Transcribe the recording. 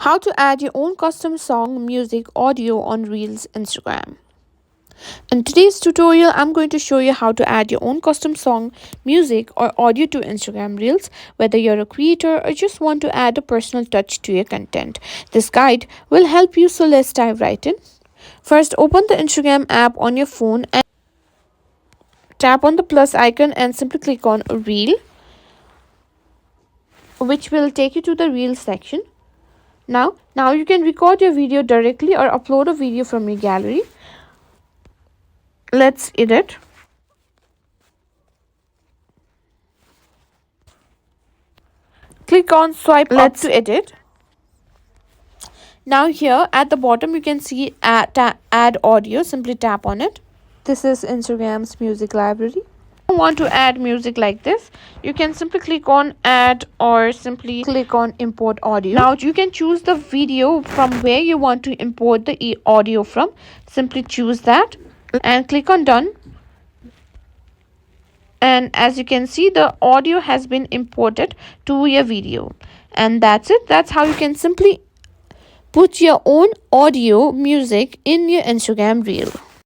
How to add your own custom song, music, audio on Reels Instagram. In today's tutorial, I'm going to show you how to add your own custom song, music, or audio to Instagram Reels, whether you're a creator or just want to add a personal touch to your content. This guide will help you, so let's dive right in. First, open the Instagram app on your phone and tap on the plus icon and simply click on Reel, which will take you to the Reels section. Now you can record your video directly or upload a video from your gallery. Let's edit. Click on swipe up to edit. Now here at the bottom you can see add audio. Simply tap on it. This is Instagram's music library. If you want to add music like this, you can simply click on add or simply click on import audio. Now you can choose the video from where you want to import the audio from. Simply choose that and click on done. And as you can see, the audio has been imported to your video. And that's it. That's how you can simply put your own audio music in your Instagram reel.